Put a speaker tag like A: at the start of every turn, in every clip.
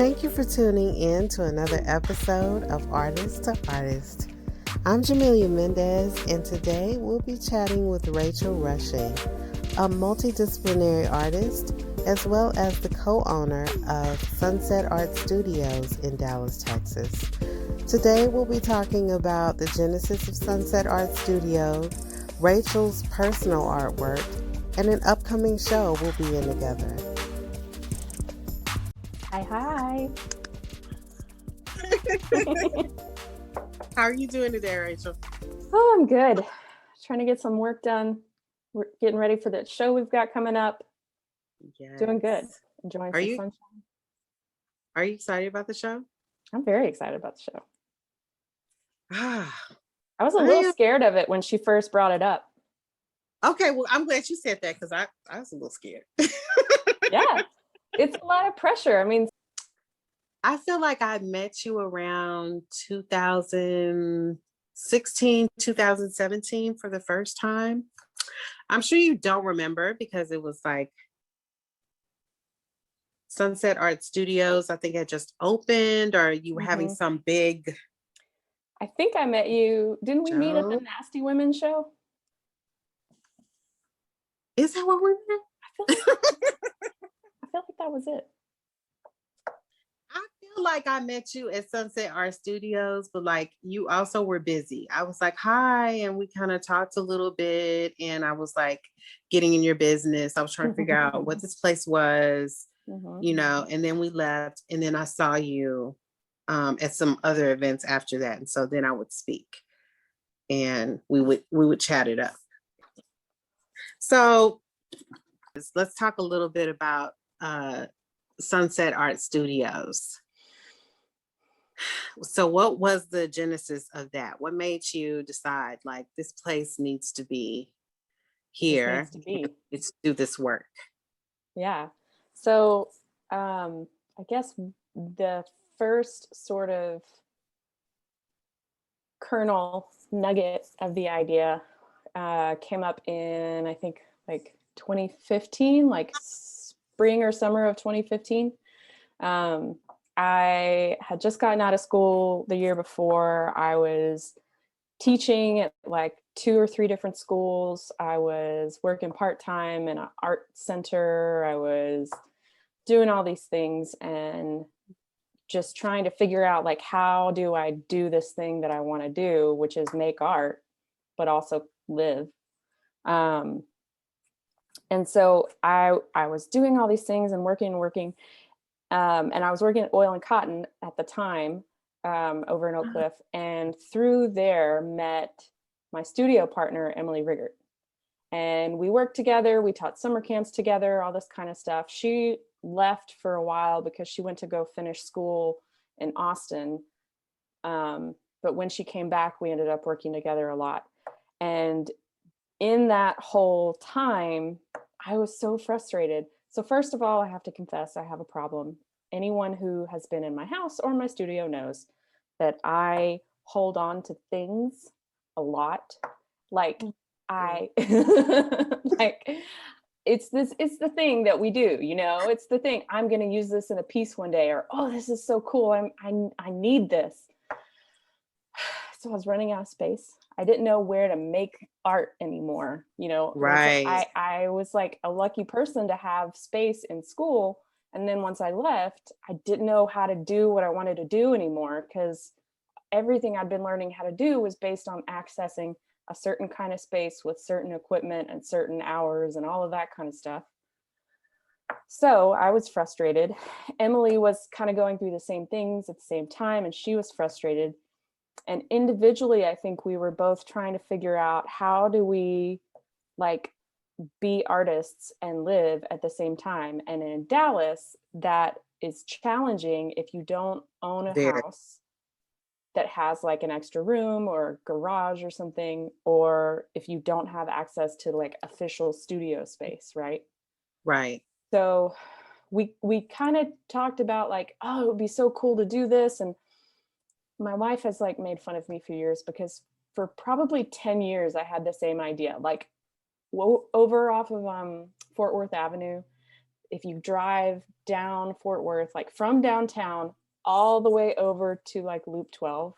A: Thank you for tuning in to another episode of Artist to Artist. I'm Jamelia Mendez, and today we'll be chatting with Rachel Rushing, a multidisciplinary artist, as well as the co-owner of Sunset Art Studios in Dallas, Texas. Today we'll be talking about the genesis of Sunset Art Studios, Rachel's personal artwork, and an upcoming show we'll be in together.
B: Hi.
A: How are you doing today, Rachel?
B: Oh, I'm good. Trying to get some work done. We're getting ready for the show we've got coming up.
A: Yes.
B: Doing good. Enjoying some sunshine.
A: Are you excited about the show?
B: I'm very excited about the show.
A: I
B: was a little scared of it when she first brought it up.
A: Okay, well, I'm glad you said that because I was a little scared.
B: Yeah, it's a lot of pressure. I mean,
A: I feel like I met you around 2016, 2017 for the first time. I'm sure you don't remember because it was like Sunset Art Studios, I think, had just opened, or you were having some big...
B: I think I met you. Didn't we meet at the Nasty Women show?
A: Is that what we met?
B: I feel like that was it.
A: I feel like I met you at Sunset Art Studios, but like you also were busy. I was like, hi, and we kind of talked a little bit, and I was like getting in your business. I was trying to figure out what this place was, you know, and then we left, and then I saw you at some other events after that. And so then I would speak and we would chat it up. So let's talk a little bit about Sunset Art Studios. So what was the genesis of that? What made you decide like this place needs to be here to do this work?
B: Yeah. So I guess the first sort of kernel nugget of the idea came up in, I think, like 2015, like spring or summer of 2015. I had just gotten out of school the year before. I was teaching at like 2 or 3 different schools. I was working part-time in an art center. I was doing all these things and just trying to figure out like, how do I do this thing that I want to do, which is make art, but also live. And so I was doing all these things and working. And I was working at Oil and Cotton at the time over in Oak Cliff. And through there met my studio partner, Emily Riggert. And we worked together. We taught summer camps together, all this kind of stuff. She left for a while because she went to go finish school in Austin. But when she came back, we ended up working together a lot. And in that whole time, I was so frustrated. So first of all, I have to confess, I have a problem. Anyone who has been in my house or my studio knows that I hold on to things a lot. Like it's the thing that we do, you know, it's the thing. I'm going to use this in a piece one day, or, oh, this is so cool. I need this. So I was running out of space. I didn't know where to make art anymore, you know.
A: Right.
B: I was like a lucky person to have space in school. And then once I left, I didn't know how to do what I wanted to do anymore, because everything I'd been learning how to do was based on accessing a certain kind of space with certain equipment and certain hours and all of that kind of stuff. So I was frustrated. Emily was kind of going through the same things at the same time, and she was frustrated. And individually, I think we were both trying to figure out, how do we like be artists and live at the same time? And in Dallas, that is challenging if you don't own a house that has like an extra room or garage or something, or if you don't have access to like official studio space, right?
A: Right.
B: So we kind of talked about like, oh, it would be so cool to do this. And my wife has like made fun of me for years, because for probably 10 years I had the same idea, like over off of Fort Worth Avenue. if you drive down Fort Worth, like from downtown all the way over to like Loop 12,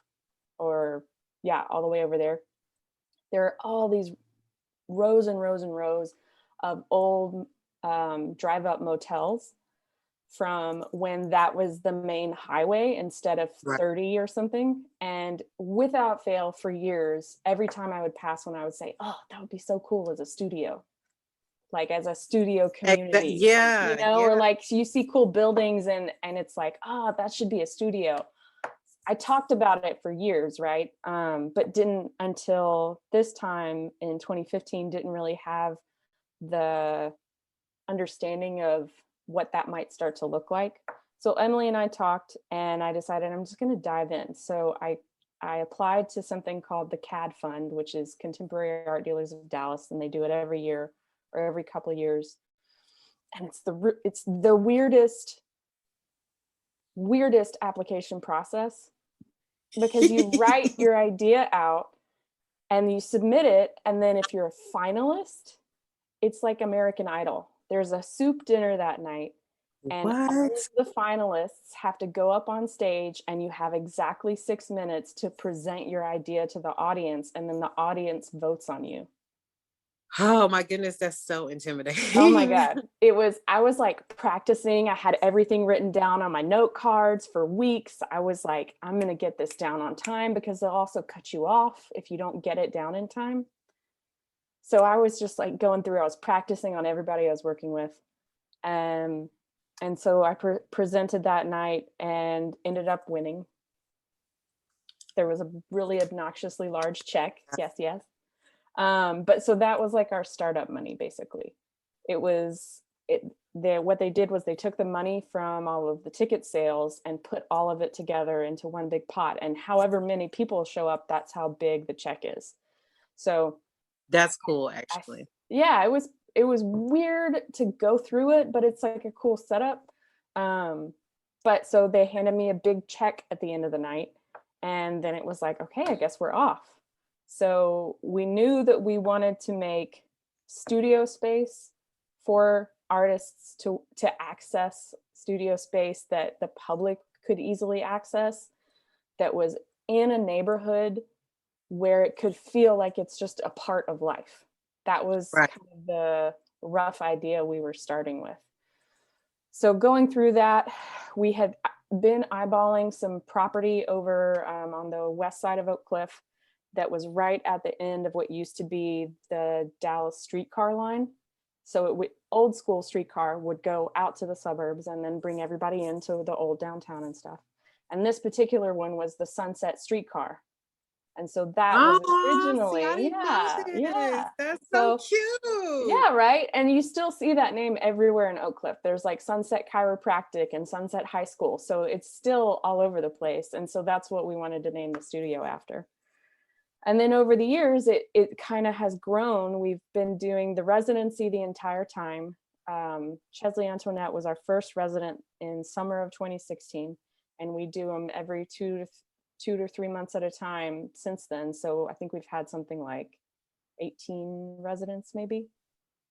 B: or yeah, all the way over there, there are all these rows and rows and rows of old drive up motels from when that was the main highway instead of
A: Right.
B: 30 or something. And without fail, for years, every time I would pass one, I would say, oh, that would be so cool as a studio, like as a studio community.
A: Yeah,
B: Or like you see cool buildings and it's like, oh, that should be a studio. I talked about it for years, right? But didn't until this time in 2015, didn't really have the understanding of what that might start to look like. So Emily and I talked, and I decided I'm just going to dive in. So I applied to something called the CAD Fund, which is Contemporary Art Dealers of Dallas, and they do it every year or every couple of years. And it's the weirdest application process, because you write your idea out and you submit it, and then if you're a finalist, it's like American Idol. There's a soup dinner that night, and all of the finalists have to go up on stage, and you have exactly 6 minutes to present your idea to the audience, and then the audience votes on you.
A: Oh my goodness, that's so intimidating.
B: Oh my God. I was like practicing. I had everything written down on my note cards for weeks. I was like, I'm going to get this down on time, because they'll also cut you off if you don't get it down in time. So I was just like going through, I was practicing on everybody I was working with. And so I presented that night and ended up winning. There was a really obnoxiously large check. Yes. But so that was like our startup money, basically. What they did was they took the money from all of the ticket sales and put all of it together into one big pot. And however many people show up, that's how big the check is. So
A: that's cool, actually.
B: It was weird to go through it, but it's like a cool setup. But so they handed me a big check at the end of the night, and then it was like, okay, I guess we're off. So we knew that we wanted to make studio space for artists to access studio space that the public could easily access, that was in a neighborhood where it could feel like it's just a part of life. That was
A: right.
B: kind of the rough idea we were starting with. So going through that, we had been eyeballing some property over on the west side of Oak Cliff that was right at the end of what used to be the Dallas streetcar line. So old school streetcar would go out to the suburbs and then bring everybody into the old downtown and stuff. And this particular one was the Sunset streetcar. And so that was originally,
A: That's so cute.
B: Yeah, right. And you still see that name everywhere in Oak Cliff. There's like Sunset Chiropractic and Sunset High School. So it's still all over the place. And so that's what we wanted to name the studio after. And then over the years, it kind of has grown. We've been doing the residency the entire time. Chesley Antoinette was our first resident in summer of 2016. And we do them every 2 to 3 months at a time since then. So I think we've had something like 18 residents maybe.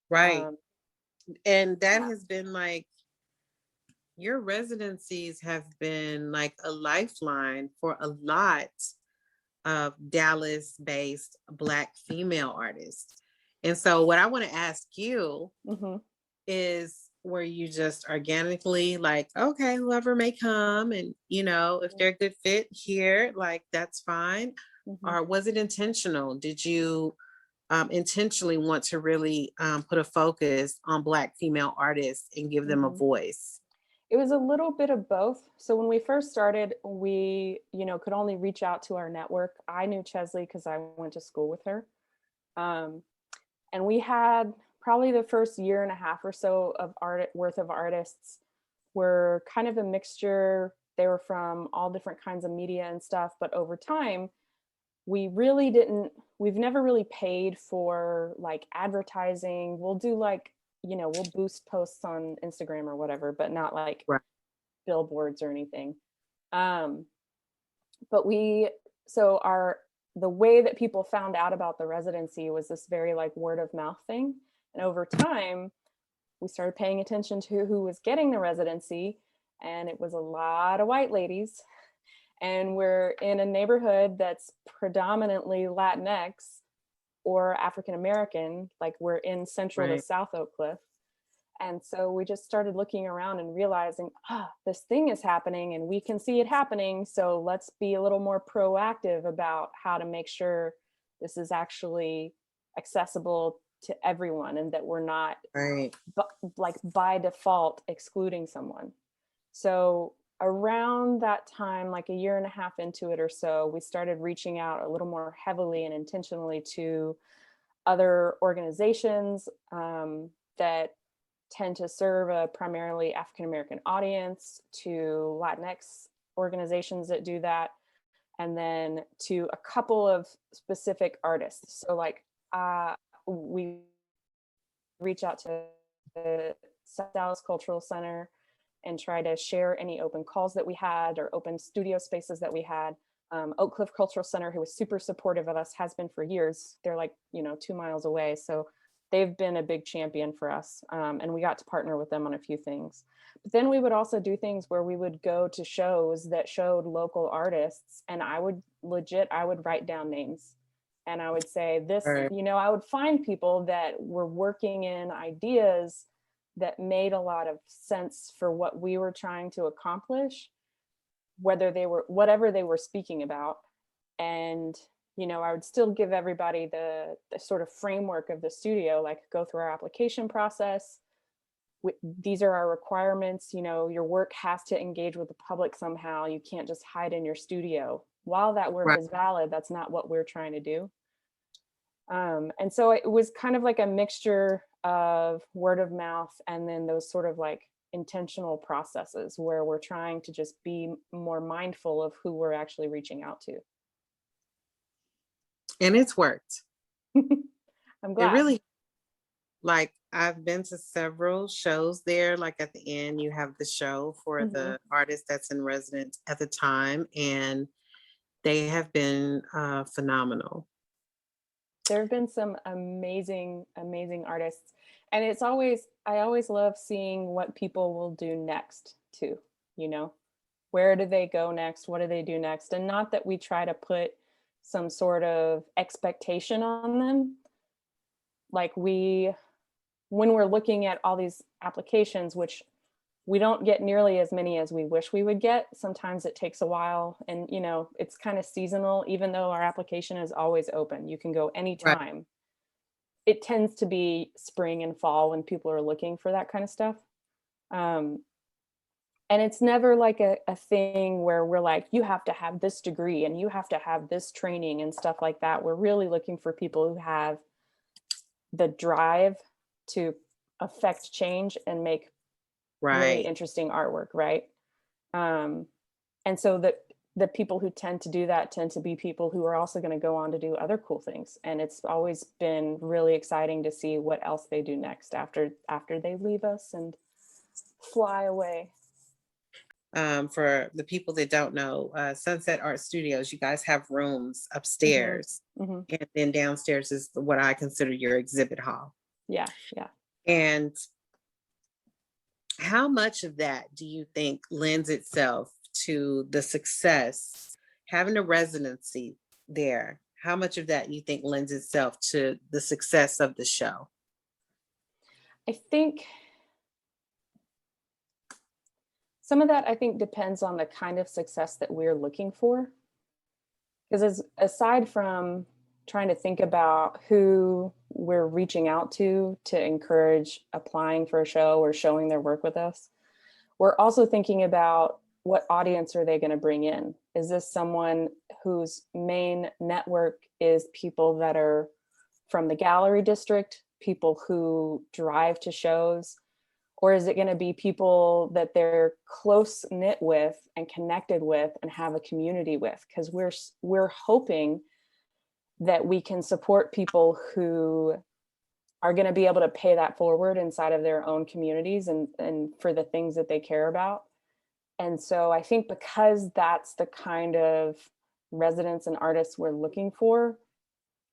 A: Right. And that has been like, your residencies have been like a lifeline for a lot of Dallas-based Black female artists. And so what I want to ask you is, were you just organically like, okay, whoever may come, and if they're a good fit here, like that's fine? Or was it intentional? Did you intentionally want to really put a focus on Black female artists and give them a voice?
B: It was a little bit of both. So when we first started, we, could only reach out to our network. I knew Chesley because I went to school with her. And we had probably the first year and a half or so of worth of artists were kind of a mixture. They were from all different kinds of media and stuff. But over time, we've never really paid for like advertising. We'll do like, we'll boost posts on Instagram or whatever, but not like billboards or anything. But the way that people found out about the residency was this very like word of mouth thing. And over time, we started paying attention to who was getting the residency, and it was a lot of white ladies. And we're in a neighborhood that's predominantly Latinx or African American, like we're in central to
A: Right.
B: South Oak Cliff. And so we just started looking around and realizing, this thing is happening and we can see it happening. So let's be a little more proactive about how to make sure this is actually accessible to everyone and that we're not
A: Right.
B: like by default excluding someone. So around that time, like a year and a half into it or so, we started reaching out a little more heavily and intentionally to other organizations that tend to serve a primarily African American audience, to Latinx organizations that do that, and then to a couple of specific artists. So like we reach out to the South Dallas Cultural Center and try to share any open calls that we had or open studio spaces that we had. Oak Cliff Cultural Center, who was super supportive of us, has been for years. They're like, 2 miles away. So they've been a big champion for us. And we got to partner with them on a few things. But then we would also do things where we would go to shows that showed local artists, and I would write down names. And I would say this,
A: Right.
B: I would find people that were working in ideas that made a lot of sense for what we were trying to accomplish, whatever they were speaking about. And I would still give everybody the sort of framework of the studio, like go through our application process. These are our requirements. Your work has to engage with the public somehow. You can't just hide in your studio. While that work
A: Right.
B: is valid, that's not what we're trying to do. And so it was kind of like a mixture of word of mouth and then those sort of like intentional processes where we're trying to just be more mindful of who we're actually reaching out to.
A: And it's worked.
B: I'm
A: It
B: glad.
A: really, like, I've been to several shows there. Like at the end, you have the show for the artist that's in residence at the time, and they have been phenomenal.
B: There have been some amazing, amazing artists. And I always love seeing what people will do next too, where do they go next? What do they do next? And not that we try to put some sort of expectation on them. Like when we're looking at all these applications, which we don't get nearly as many as we wish we would get. Sometimes it takes a while, and it's kind of seasonal. Even though our application is always open, you can go
A: Right.
B: anytime. It tends to be spring and fall when people are looking for that kind of stuff. And it's never like a thing where we're like, you have to have this degree and you have to have this training and stuff like that. We're really looking for people who have the drive to affect change and make really
A: Right.
B: interesting artwork, right? And so the people who tend to do that tend to be people who are also going to go on to do other cool things. And it's always been really exciting to see what else they do next after they leave us and fly away.
A: For the people that don't know, Sunset Art Studios, you guys have rooms
B: Mm-hmm.
A: upstairs,
B: Mm-hmm.
A: and then downstairs is what I consider your exhibit hall.
B: Yeah.
A: And how much of that do you think lends itself to the success, having a residency there? How much of that you think lends itself to the success of the show?
B: I think some of that, depends on the kind of success that we're looking for. Because aside from trying to think about who we're reaching out to encourage applying for a show or showing their work with us, we're also thinking about what audience are they going to bring in? Is this someone whose main network is people that are from the gallery district, people who drive to shows? Or is it going to be people that they're close knit with and connected with and have a community with? Because we're hoping that we can support people who are going to be able to pay that forward inside of their own communities and for the things that they care about. And so I think because that's the kind of residents and artists we're looking for,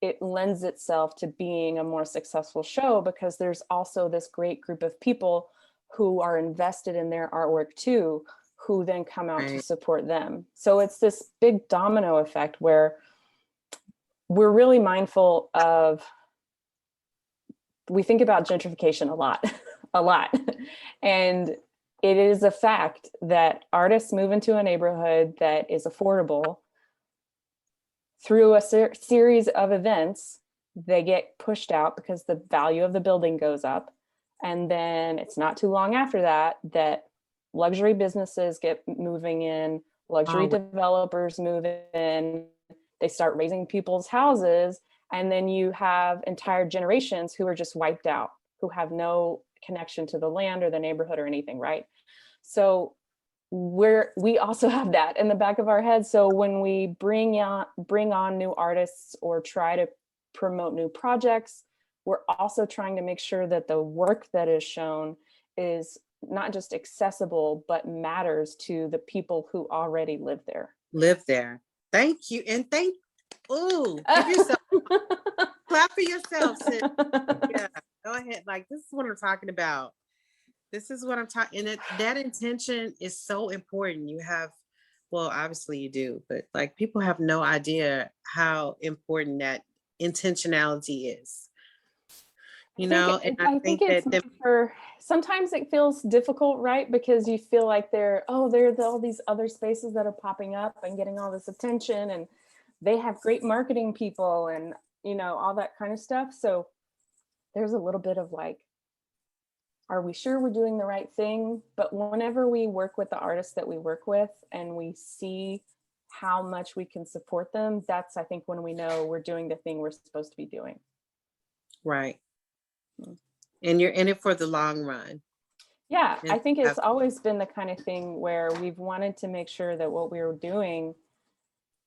B: it lends itself to being a more successful show, because there's also this great group of people who are invested in their artwork too, who then come out to support them. So it's this big domino effect where we're really mindful of, we think about gentrification a lot, a lot. And it is a fact that artists move into a neighborhood that is affordable. Through a series of events, they get pushed out because the value of the building goes up. And then it's not too long after that that luxury businesses get moving in, luxury developers move in, they start raising people's houses, and then you have entire generations who are just wiped out, who have no connection to the land or the neighborhood or anything, right? So we also have that in the back of our heads. So when we bring on new artists or try to promote new projects, we're also trying to make sure that the work that is shown is not just accessible, but matters to the people who already live there.
A: Thank you. And give yourself clap for yourself, sis. Yeah, go ahead. Like, this is what I'm talking about. This is what I'm talking. And that intention is so important. You have, well, obviously you do, but like, people have no idea how important that intentionality is.
B: I think it's sometimes it feels difficult, right? Because you feel like there's all these other spaces that are popping up and getting all this attention, and they have great marketing people and, all that kind of stuff. So there's a little bit of like, are we sure we're doing the right thing? But whenever we work with the artists that we work with and we see how much we can support them, that's, I think, when we know we're doing the thing we're supposed to be doing.
A: Right. And you're in it for the long run.
B: Yeah, I think it's always been the kind of thing where we've wanted to make sure that what we're doing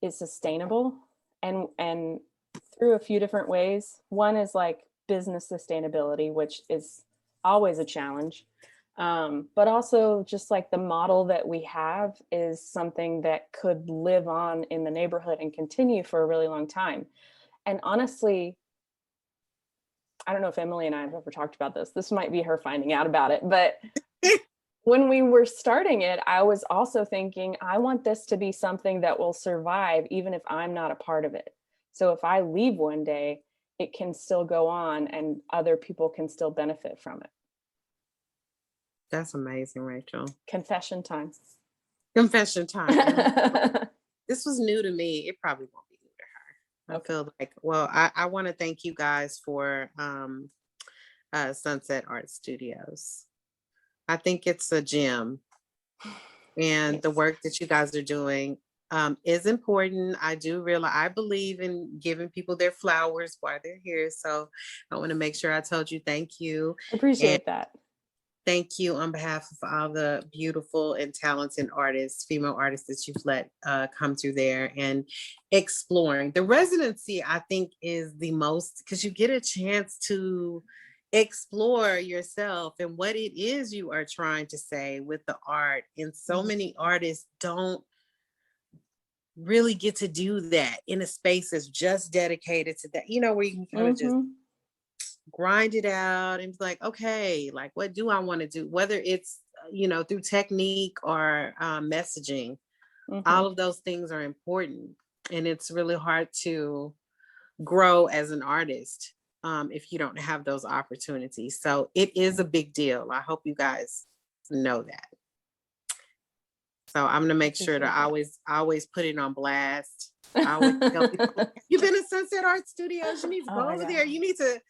B: is sustainable, and through a few different ways. One is like business sustainability, which is always a challenge. But also just like the model that we have is something that could live on in the neighborhood and continue for a really long time. And honestly, I don't know if Emily and I have ever talked about this. This might be her finding out about it, but when we were starting it, I was also thinking, I want this to be something that will survive even if I'm not a part of it. So if I leave one day, it can still go on and other people can still benefit from it.
A: That's amazing, Rachel.
B: Confession time.
A: This was new to me. It probably won't be new to her. I feel like, well, I want to thank you guys for Sunset Art Studios. I think it's a gem, and the work that you guys are doing is important. I believe in giving people their flowers while they're here. So I want to make sure I told you thank you.
B: Appreciate that.
A: Thank you on behalf of all the beautiful and talented artists, female artists that you've let come through there and exploring. The residency, I think, is the most, because you get a chance to explore yourself and what it is you are trying to say with the art. And so many artists don't really get to do that in a space that's just dedicated to that, where you can kind of just grind it out and be like, okay, like, what do I want to do? Whether it's, through technique or messaging, all of those things are important. And it's really hard to grow as an artist if you don't have those opportunities. So it is a big deal. I hope you guys know that. So I'm gonna make sure to always put it on blast. I always tell people, you've been in Sunset Art Studios, you need to go over there. You need to,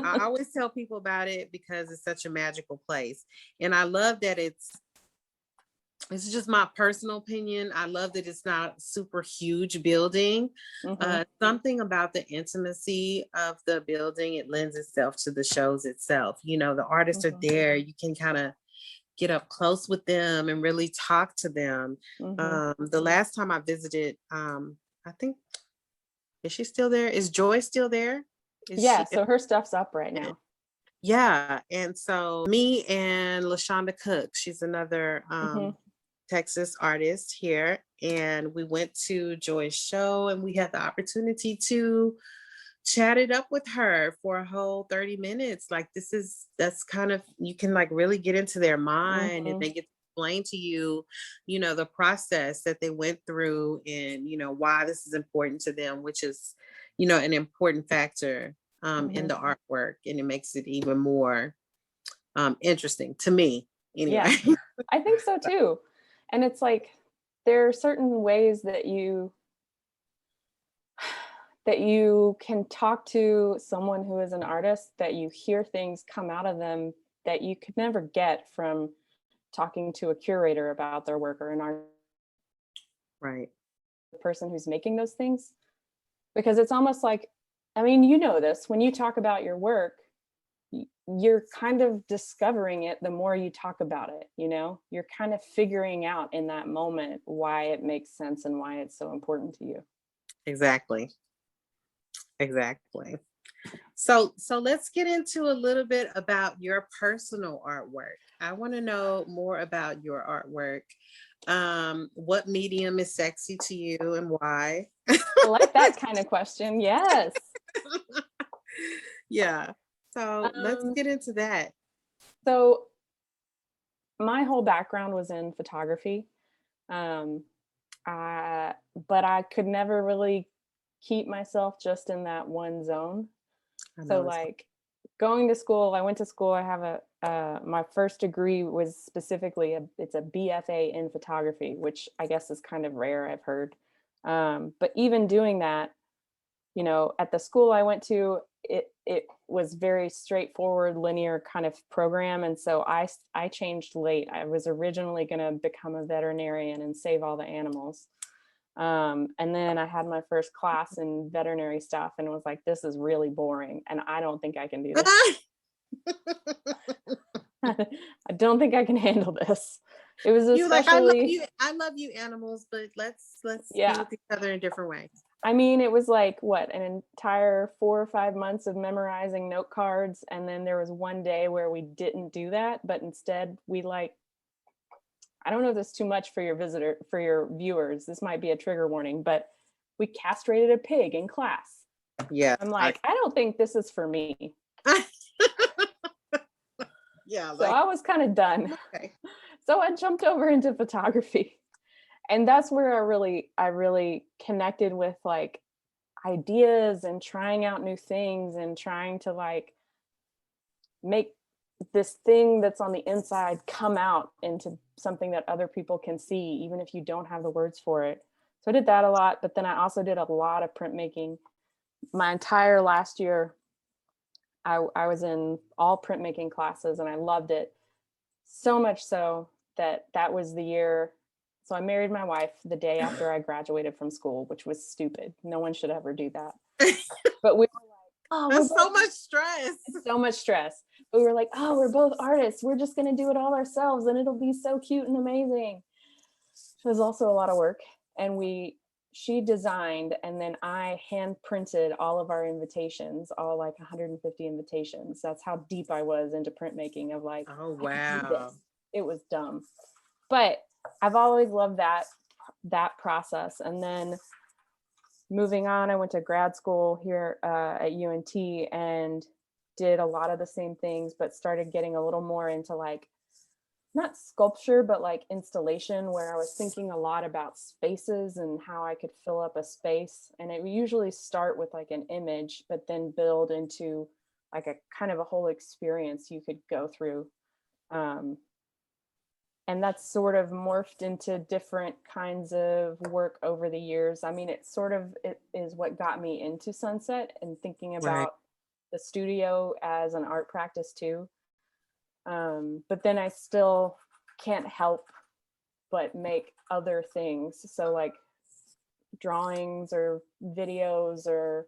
A: I always tell people about it because it's such a magical place. And I love that it's just my personal opinion. I love that it's not a super huge building. Something about the intimacy of the building, it lends itself to the shows itself. The artists are there. You can kind of get up close with them and really talk to them. The last time I visited, I think, is she still there? Is Joy still there?
B: So her stuff's up right now.
A: Yeah. And so me and LaShonda Cook, she's another Texas artist here, and we went to Joy's show, and we had the opportunity to chat it up with her for a whole 30 minutes. Like that's kind of, you can like really get into their mind, and
B: Mhm.
A: they get to explain to you, the process that they went through, and why this is important to them, which is, an important factor in
B: Mhm.
A: the artwork, and it makes it even more interesting to me anyway.
B: Yeah, I think so too. And it's like there are certain ways that you can talk to someone who is an artist, that you hear things come out of them that you could never get from talking to a curator about their work, or an art
A: Right.
B: person who's making those things. Because it's almost like, I mean, you know this, when you talk about your work, you're kind of discovering it the more you talk about it, you're kind of figuring out in that moment why it makes sense and why it's so important to you.
A: Exactly. Exactly. So let's get into a little bit about your personal artwork. I want to know more about your artwork. What medium is sexy to you, and why?
B: I like that kind of question. Yes.
A: Yeah. So let's
B: um
A: get into that.
B: so my whole background was in photography. um I but I could never really keep myself just in that one zone.
A: I
B: So
A: know it's
B: like going to school, I went to school. I have my first degree was specifically it's a BFA in photography, which I guess is kind of rare, I've heard. But even doing that, at the school I went to, it was very straightforward, linear kind of program, and so I changed late. I was originally going to become a veterinarian and save all the animals. And then I had my first class in veterinary stuff and was like, this is really boring, and I don't think I can do this. I don't think I can handle this. It was
A: You like, I love
B: especially,
A: you. I love you animals, but let's be
B: yeah.
A: with each other in a different way.
B: I mean, it was like what, an entire 4 or 5 months of memorizing note cards. And then there was one day where we didn't do that, but instead we like, I don't know if this is too much for your viewers. This might be a trigger warning, but we castrated a pig in class.
A: Yeah.
B: I'm like, I don't think this is for me.
A: Yeah,
B: So
A: like,
B: I was kind of done.
A: okay.
B: So I jumped over into photography. And that's where I really connected with like ideas and trying out new things and trying to like make this thing that's on the inside come out into something that other people can see, even if you don't have the words for it. So I did that a lot, but then I also did a lot of printmaking. My entire last year, I was in all printmaking classes and I loved it. So much so that was the year. So I married my wife the day after I graduated from school, which was stupid. No one should ever do that. But we were like, oh,
A: That's so much stress.
B: so much stress. But we were like, oh, we're both artists. We're just going to do it all ourselves and it'll be so cute and amazing. It was also a lot of work. And she designed, and then I hand printed all of our invitations, all like 150 invitations. That's how deep I was into printmaking, of like,
A: Oh,
B: I can do
A: wow.
B: this. It was dumb. But I've always loved that process. And then moving on, I went to grad school here at UNT and did a lot of the same things, but started getting a little more into like, not sculpture, but like installation, where I was thinking a lot about spaces and how I could fill up a space. And it would usually start with like an image, but then build into like a kind of a whole experience you could go through. Um, and that's sort of morphed into different kinds of work over the years. I mean, it is what got me into Sunset and thinking
A: Right.
B: about the studio as an art practice too. But then I still can't help but make other things. So like drawings or videos or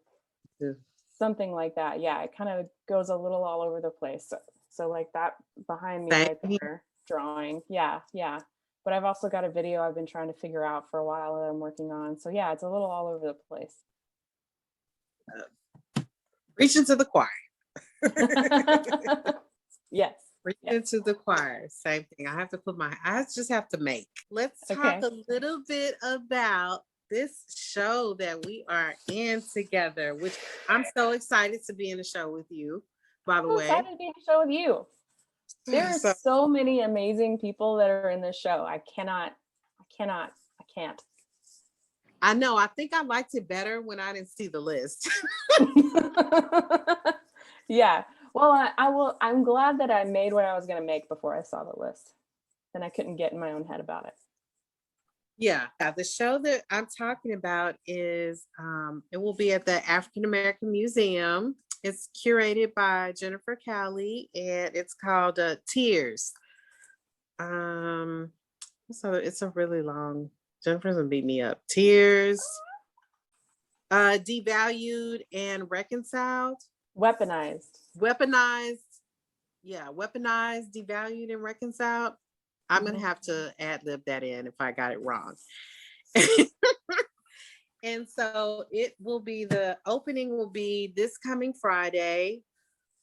A: Yeah.
B: something like that. Yeah, it kind of goes a little all over the place. So like that behind me
A: Same
B: right
A: here.
B: there, drawing. Yeah, yeah. But I've also got a video I've been trying to figure out for a while that I'm working on. So yeah, it's a little all over the place.
A: Reach into the choir.
B: Yes.
A: Preaching to the choir. Same thing. I just have to make. Let's talk
B: Okay.
A: a little bit about this show that we are in together, which I'm so excited to be in the show with you, by the
B: I'm
A: way.
B: excited to be on the show with you. There are
A: So
B: so many amazing people that are in this show. I can't.
A: I know, I think I liked it better when I didn't see the list.
B: Yeah. Well, I'm glad that I made what I was going to make before I saw the list. Then I couldn't get in my own head about it.
A: Yeah, the show that I'm talking about is it will be at the African American Museum. It's curated by Jennifer Cowley and it's called Tears. So it's a really long. Jennifer's gonna beat me up. Tears, devalued and reconciled,
B: Weaponized.
A: weaponized. Yeah, weaponized, devalued, and reconciled. I'm gonna have to ad lib that in if I got it wrong. And so the opening will be this coming Friday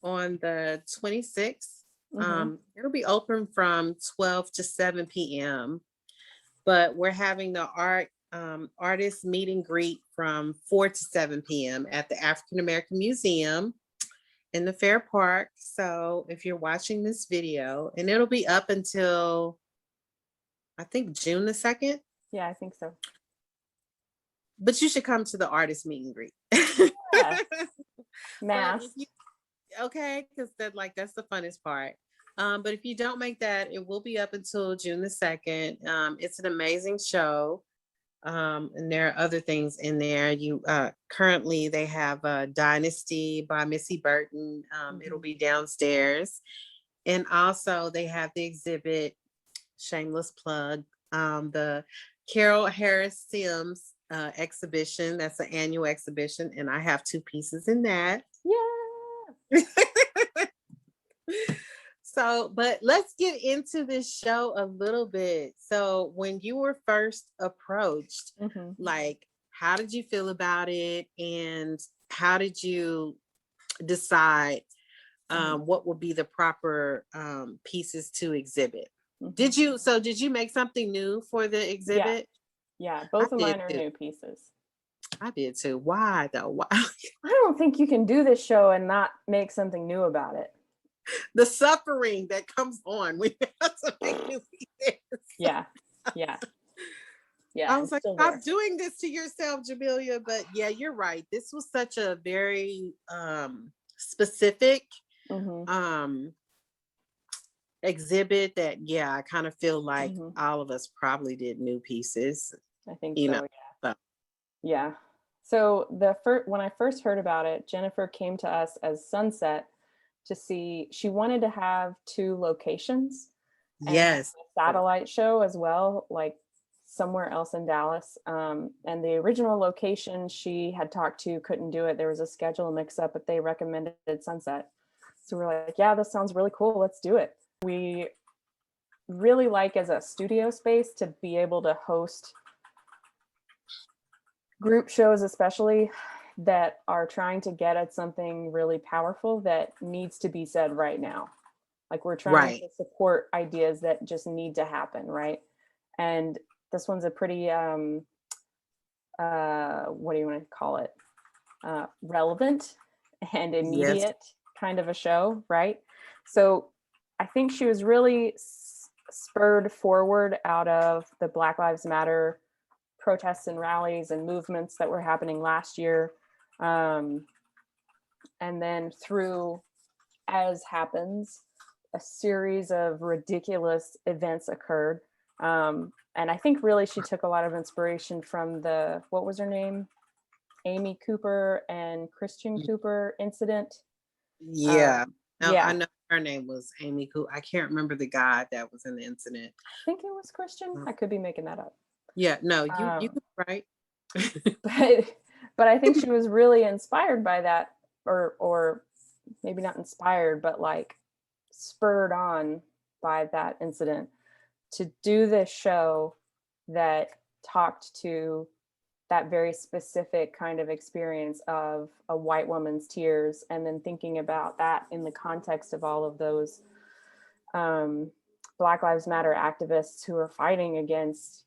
A: on the 26th. It'll be open from 12 to 7 p.m. But we're having the artist meet and greet from 4 to 7 p.m. at the African American Museum in the Fair Park. So if you're watching this video, and it'll be up until I think June the 2nd.
B: Yeah, I think so.
A: But you should come to the artist meet and greet.
B: Yeah. Mass.
A: Okay, because that's the funnest part. But if you don't make that, it will be up until June the 2nd. It's an amazing show. And there are other things in there. Currently they have Dynasty by Missy Burton. It'll be downstairs. And also they have the exhibit, shameless plug, the Carol Harris Sims exhibition. That's an annual exhibition, and I have 2 pieces in that.
B: Yeah.
A: So, but let's get into this show a little bit. So, when you were first approached, like, how did you feel about it, and how did you decide what would be the proper pieces to exhibit? Did you make something new for the exhibit?
B: Yeah, both of mine are new pieces.
A: I did too. Why though? Why?
B: I don't think you can do this show and not make something new about it.
A: The suffering that comes on when you have to make new pieces.
B: Yeah.
A: I was like, stop doing this to yourself, Jamelia. But yeah, you're right. This was such a very specific exhibit that I kind of feel like all of us probably did new pieces.
B: I think so. Yeah. So when I first heard about it, Jennifer came to us as Sunset to see. She wanted to have 2 locations.
A: Yes.
B: A satellite show as well, like somewhere else in Dallas. And the original location she had talked to couldn't do it. There was a schedule mix up, but they recommended Sunset. So we're like, yeah, this sounds really cool. Let's do it. We really like, as a studio space, to be able to host group shows, especially that are trying to get at something really powerful that needs to be said right now. Like, we're trying to support ideas that just need to happen, right? And this one's a pretty what do you want to call it, relevant and immediate kind of a show, right? So I think she was really spurred forward out of the Black Lives Matter protests and rallies and movements that were happening last year. And then through, as happens, a series of ridiculous events occurred. And I think really she took a lot of inspiration from what was her name? Amy Cooper and Christian Cooper incident.
A: Yeah. I know her name was Amy Cooper. I can't remember the guy that was in the incident.
B: I think it was Christian. I could be making that up.
A: Yeah, no, you right.
B: but I think she was really inspired by that, or maybe not inspired, but like spurred on by that incident to do this show that talked to that very specific kind of experience of a white woman's tears, and then thinking about that in the context of all of those Black Lives Matter activists who are fighting against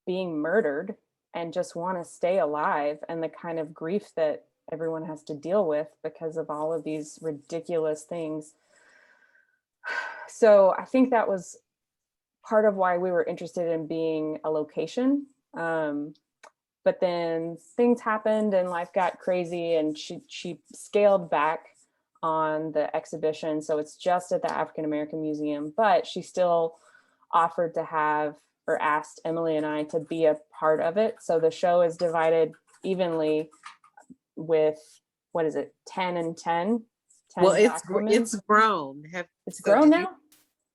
B: being murdered and just want to stay alive, and the kind of grief that everyone has to deal with because of all of these ridiculous things. So I think that was part of why we were interested in being a location. But then things happened and life got crazy, and she scaled back on the exhibition. So it's just at the African American Museum, but she still offered to have, or asked Emily and I to be a part of it. So the show is divided evenly with, what is it, 10 and 10? 10
A: Well,
B: Black women?
A: it's grown.
B: It's grown now?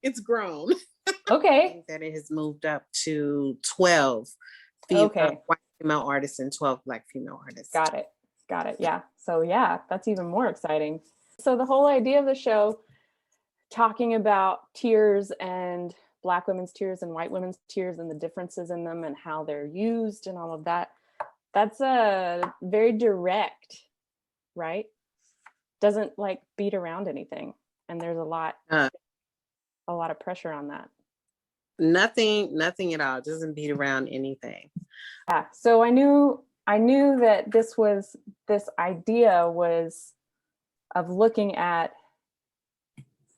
A: It's grown. I
B: Okay.
A: think that it has moved up to 12
B: Okay.
A: white female artists and 12 Black female artists.
B: Got it. Yeah. So yeah, that's even more exciting. So the whole idea of the show, talking about tears and Black women's tears and white women's tears and the differences in them and how they're used and all of that, that's a very direct, right? Doesn't like beat around anything. And there's a lot of pressure on that.
A: Nothing at all. It doesn't beat around anything.
B: Yeah. So I knew that this idea was of looking at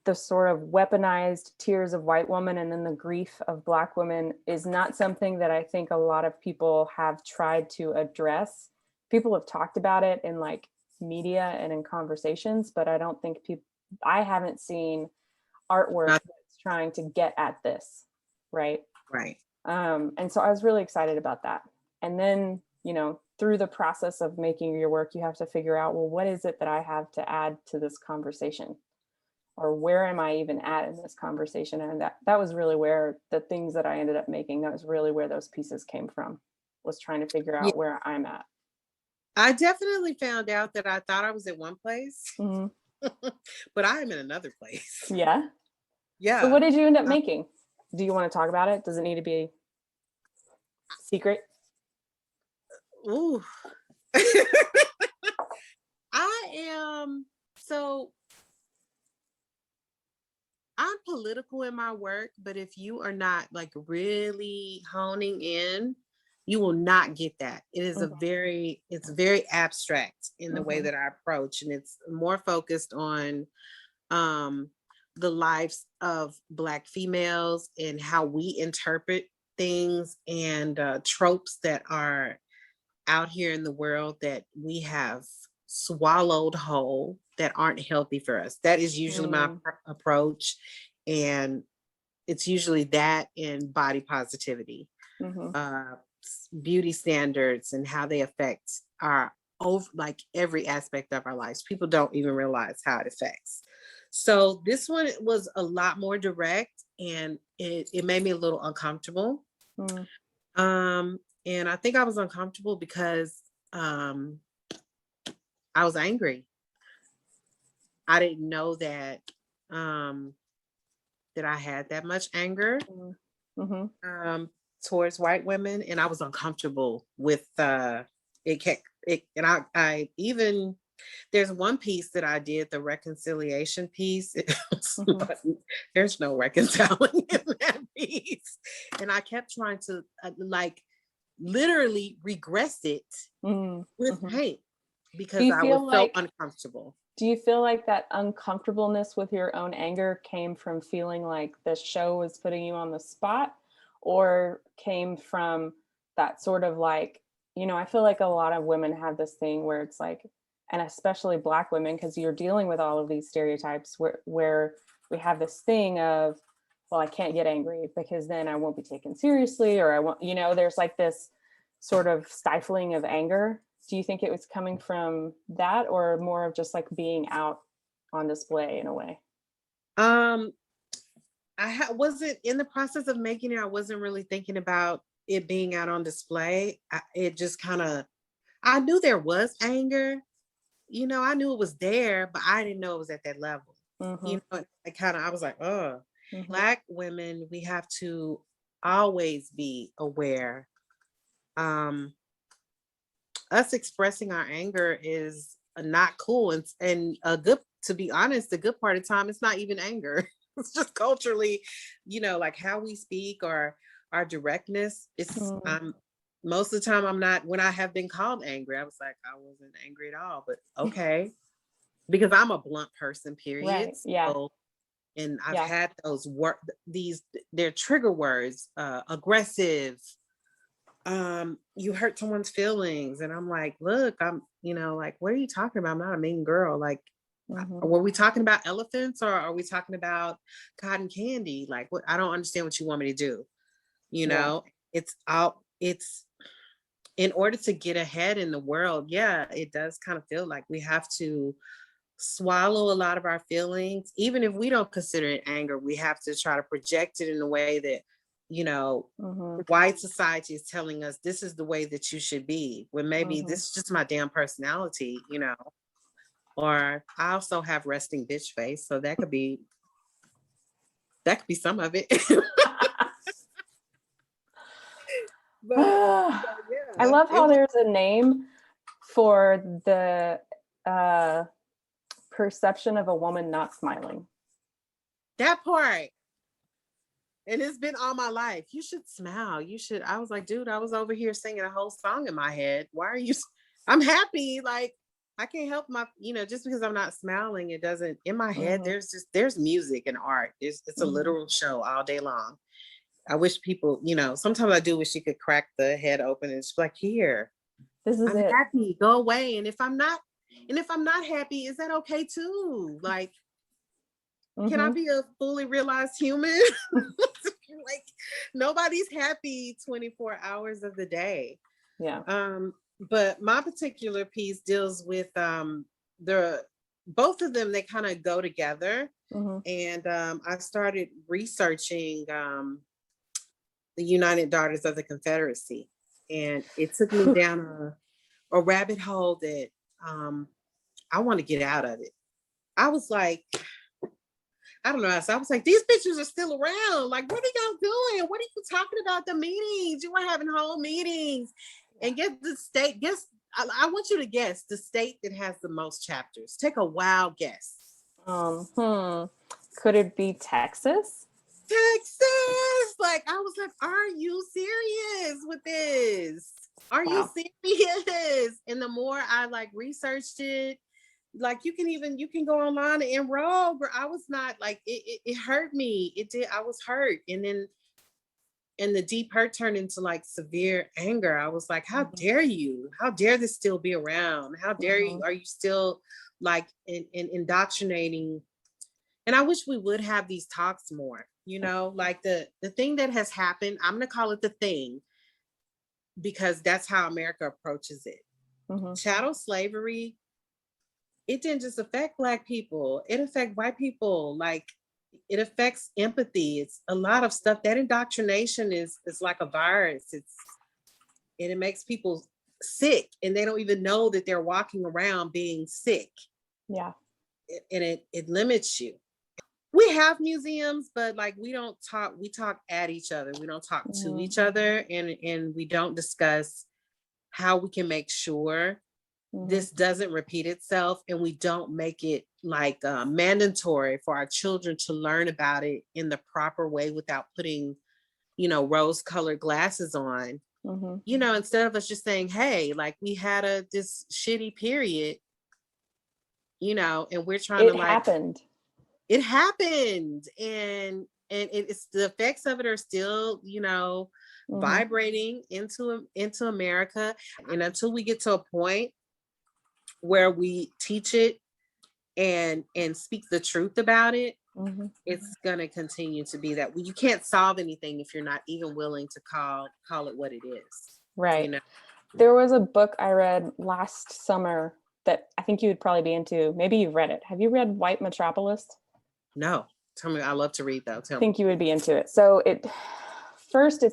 B: the sort of weaponized tears of white women and then the grief of Black women is not something that I think a lot of people have tried to address. People have talked about it in like media and in conversations, but I don't think I haven't seen artwork that's trying to get at this, right?
A: Right.
B: And so I was really excited about that. And then, through the process of making your work, you have to figure out, well, what is it that I have to add to this conversation? Or where am I even at in this conversation? And that was really where the things that I ended up making, that was really where those pieces came from, was trying to figure out where I'm at.
A: I definitely found out that I thought I was at one place, but I am in another place.
B: Yeah.
A: Yeah.
B: So what did you end up making? Do you want to talk about it? Does it need to be secret?
A: Ooh. I'm political in my work, but if you are not like really honing in, you will not get that. It is it's very abstract in the way that I approach, and it's more focused on the lives of Black females and how we interpret things and tropes that are out here in the world that we have swallowed whole, that aren't healthy for us. That is usually my approach. And it's usually that and body positivity, beauty standards, and how they affect like every aspect of our lives. People don't even realize how it affects. So this one was a lot more direct, and it made me a little uncomfortable. And I think I was uncomfortable because I was angry. I didn't know that that I had that much anger towards white women, and I was uncomfortable with it. And I even, there's one piece that I did, the reconciliation piece. But there's no reconciling in that piece, and I kept trying to like literally regress it with paint because I was so uncomfortable.
B: Do you feel like that uncomfortableness with your own anger came from feeling like the show was putting you on the spot, or came from that sort of like, I feel like a lot of women have this thing where it's like, and especially Black women, because you're dealing with all of these stereotypes where we have this thing of, well, I can't get angry because then I won't be taken seriously, or I won't, there's like this sort of stifling of anger. Do you think it was coming from that, or more of just like being out on display in a way?
A: I wasn't in the process of making it. I wasn't really thinking about it being out on display. It just kind of, I knew there was anger, I knew it was there, but I didn't know it was at that level. I was like, oh, Black women, we have to always be aware. Us expressing our anger is not cool. And a good, to be honest, the good part of time, it's not even anger. It's just culturally, like how we speak or our directness. It's most of the time I'm not, when I have been called angry, I was like, I wasn't angry at all, but okay. Because I'm a blunt person, period.
B: Right. Yeah.
A: So, and I've had they're trigger words, aggressive, you hurt someone's feelings. And I'm like, look, I'm, like, what are you talking about? I'm not a mean girl. Like, were we talking about elephants or are we talking about cotton candy? Like, what? I don't understand what you want me to do. It's in order to get ahead in the world. Yeah, it does kind of feel like we have to swallow a lot of our feelings. Even if we don't consider it anger, we have to try to project it in a way that, white society is telling us this is the way that you should be, when maybe this is just my damn personality, or I also have resting bitch face. So that could be some of it. But,
B: yeah. I love how there's a name for the perception of a woman not smiling.
A: That part. And it's been all my life. You should smile. You should. I was like, dude, I was over here singing a whole song in my head. Why are you? I'm happy. Like, I can't help my, just because I'm not smiling, it doesn't, in my head, there's music and art. It's a literal show all day long. I wish people, sometimes I do wish you could crack the head open and just like, here,
B: this is
A: I'm happy, go away. And if I'm not happy, is that okay too? Like, can I be a fully realized human? Like, nobody's happy 24 hours of the day.
B: Yeah.
A: But my particular piece deals with both of them, they kind of go together. And I started researching the United Daughters of the Confederacy. And it took me down a rabbit hole that I want to get out of it. I was like, I don't know. So I was like, these bitches are still around. Like, what are y'all doing? What are you talking about? The meetings? You were having whole meetings. And guess the state, I want you to guess the state that has the most chapters. Take a wild guess.
B: Could it be Texas?
A: Texas! Like, I was like, are you serious with this? Are you serious? And the more I like researched it, like you can go online and enroll, but I was not like, it hurt me. It did. I was hurt. And then, and the deep hurt turned into like severe anger. I was like, how dare you? How dare this still be around? How dare you? Are you still like indoctrinating? And I wish we would have these talks more, like the thing that has happened, I'm going to call it the thing, because that's how America approaches it. Chattel slavery, it didn't just affect Black people, it affects white people. Like, it affects empathy. It's a lot of stuff. That indoctrination is like a virus. It makes people sick, and they don't even know that they're walking around being sick.
B: Yeah.
A: And it limits you. We have museums, but like we talk at each other. We don't talk to each other, and we don't discuss how we can make sure this doesn't repeat itself, and we don't make it like mandatory for our children to learn about it in the proper way without putting, rose-colored glasses on. Instead of us just saying, hey, like we had this shitty period, and we're trying it happened, and it's the effects of it are still, vibrating into America. And until we get to a point where we teach it and speak the truth about it, it's going to continue to be that you can't solve anything if you're not even willing to call it what it is.
B: Right. There was a book I read last summer that I think you would probably be into. Maybe you've read it. Have you read White Metropolis?
A: No. Tell me. I love to read though.
B: I think you would be into it. So it's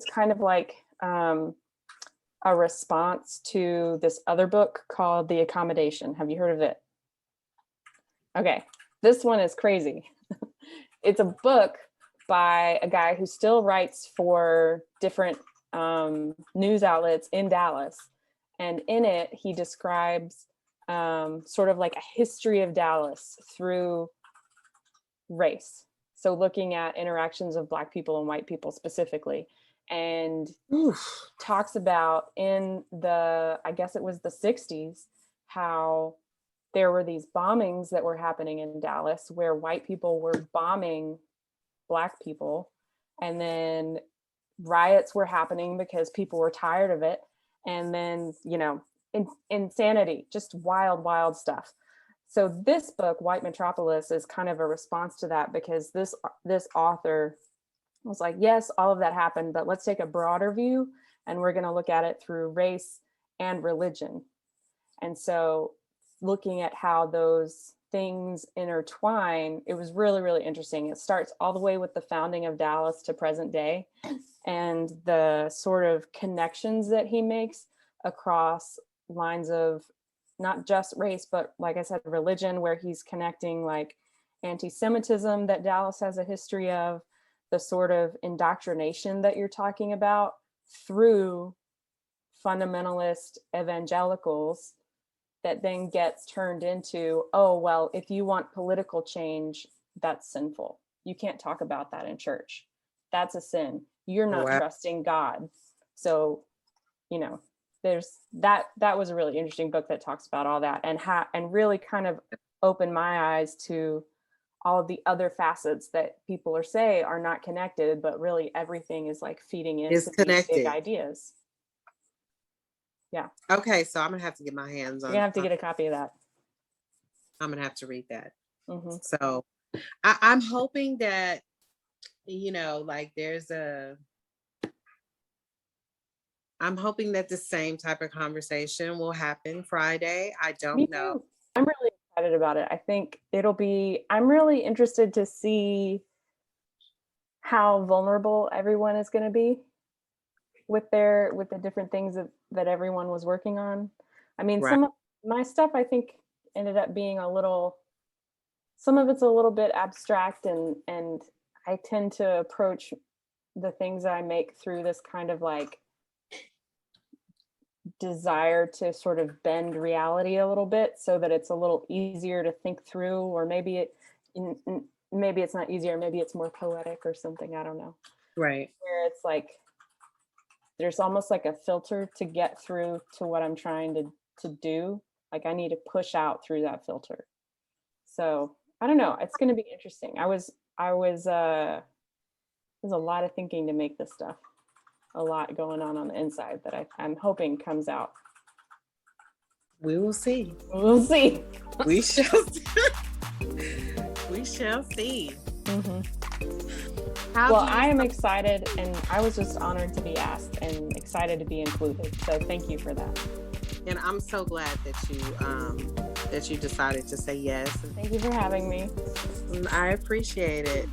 B: kind of like a response to this other book called The Accommodation. Have you heard of it? Okay. This one is crazy. It's a book by a guy who still writes for different news outlets in Dallas. And in it, he describes sort of like a history of Dallas through race. So looking at interactions of Black people and white people specifically, and talks about in the, I guess it was the 60s, how there were these bombings that were happening in Dallas where white people were bombing Black people, and then riots were happening because people were tired of it, and then, you know, insanity, just wild stuff. So this book, White Metropolis, is kind of a response to that, because this author was like, yes, all of that happened, but let's take a broader view, and we're going to look at it through race and religion. And so looking at how those things intertwine, it was really, really interesting. It starts all the way with the founding of Dallas to present day, and the sort of connections that he makes across lines of not just race, but like I said, religion, where he's connecting like anti-Semitism that Dallas has a history of, the sort of indoctrination that you're talking about through fundamentalist evangelicals, that then gets turned into, oh, well, if you want political change, that's sinful. You can't talk about that in church. That's a sin. You're not trusting God. So, you know, there's that was a really interesting book that talks about all that, and really kind of opened my eyes to all of the other facets that people are not connected, but really everything is like feeding into these big ideas. Yeah.
A: Okay, so I'm gonna have to get my hands on.
B: You're gonna have to get a copy of that.
A: I'm gonna have to read that.
B: Mm-hmm.
A: So I'm hoping that, you know, like I'm hoping that the same type of conversation will happen Friday. I don't know.
B: I'm really excited about it. I think I'm really interested to see how vulnerable everyone is going to be with the different things that everyone was working on. I mean, right. Some of my stuff I think ended up being some of it's a little bit abstract, and I tend to approach the things I make through this kind of like desire to sort of bend reality a little bit so that it's a little easier to think through, or maybe it's not easier, maybe it's more poetic or something, I don't know.
A: Right.
B: Where it's like there's almost like a filter to get through to what I'm trying to do. Like I need to push out through that filter. So I don't know, it's going to be interesting. There's a lot of thinking to make this stuff. A lot going on the inside that I'm hoping comes out.
A: We will see.
B: We'll see.
A: We shall see. We shall see.
B: Mm-hmm. Well, I am excited, and I was just honored to be asked and excited to be included. So thank you for that.
A: And I'm so glad that you decided to say yes.
B: Thank you for having me.
A: I appreciate it.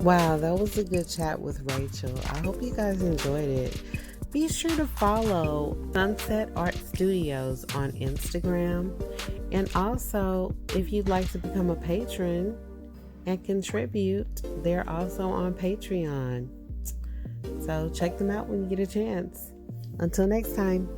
A: Wow, that was a good chat with Rachel. I hope you guys enjoyed it. Be sure to follow Sunset Art Studios on Instagram. And also, if you'd like to become a patron and contribute, they're also on Patreon. So check them out when you get a chance. Until next time.